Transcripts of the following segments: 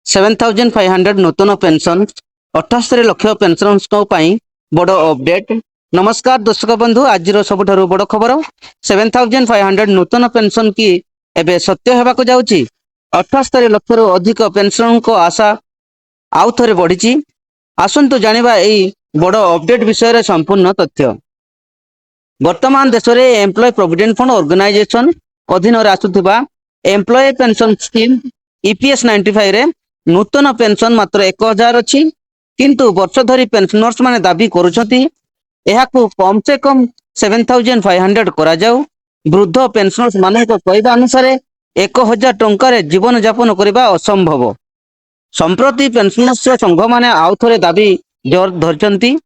7,500 नूतन pension 78 लक्ष pension बड़ update. नमस्कार दर्शक बंधु, आज सबुठ बड़ खबर 7,500 नूतन पेंशन की एबे सत्य होगा जाऊँगी। 78 लक्ष अधिक पेंशन को आशा आउ थे बढ़ी। आसतु जानिबा एई बड़ अपडेट विषय संपूर्ण तथ्य। वर्तमान देश में एम्प्लॉय प्रोविडेंट फंड ऑर्गेनाइजेशन अधीन आसुवा एम्प्लॉय पेंशन स्कीम ईपीएस 95 रे नूतन पेंशन मात्र 1000 अच्छी, किंतु वर्ष धरी पेंशनर्स माने दाबी करुछंती एहाकू कम से कम 7,500 करा जाऊ। वृद्ध पेंशनर्स माने कहवा अनुसार 1000 टंकार जीवन यापन करने असंभव। संप्रति पेंशनर्स संघ माने आउ थे दाबी जोर धरछंती।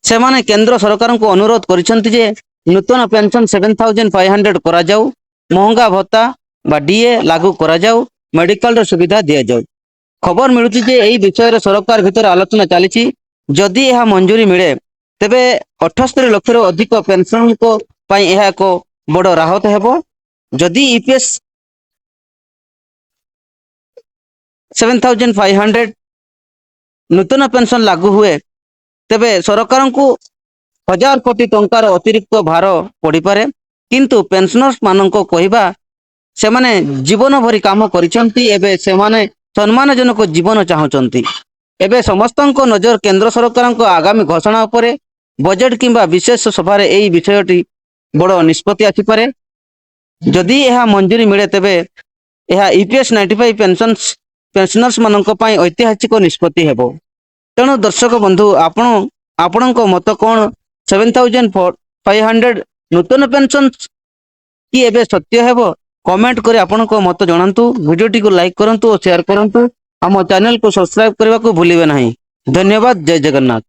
से माने केंद्र सरकार को अनुरोध करिसेंती जे नूतन पेंशन 7,500 करा जाऊ, महंगा भत्ता बा डीए लागू करा जाऊ, मेडिकल सुविधा दिया जाऊ। खबर मिलुची जे एई विषय सरकार भितर आलोचना चली। जदि यह मंजूरी मिले तेबे 78 लक्ष अधिक पेंशन को पाई यह एक बड़ राहत हेबो। जदि ईपीएस 7,500 नूतन पेंशन लागू हुए तेबे सरकार को 1000 कोटी टंकार अतिरिक्त भार पड़ पारे, किंतु पेंशनर्स मानक कहवा से माने जीवन भरी काम करिसेंती, एबे से माने सम्मानजनक जीवन चाहूंती। एबे समस्त नजर केंद्र सरकार आगामी घोषणा उपरे बजेट किंबा विशेष सभा यही विषयटी बड़ निष्पत्ति आसीपे। जदि यह मंजूरी मिले तेबे यह ईपीएस 95 पेंशनर्स मानक पई ऐतिहासिक निष्पत्ति हेबो। तेणु दर्शक बंधु, आपण मत कौन 7,500 नूतन पेंशन की एबे सत्य हेबो? कमेंट कर आपण मत जणांतु। वीडियोटी को लाइक करंतु और शेयर करंतु। हम चैनल को सब्सक्राइब करने को भूलिबे नहीं। धन्यवाद। जय जगन्नाथ।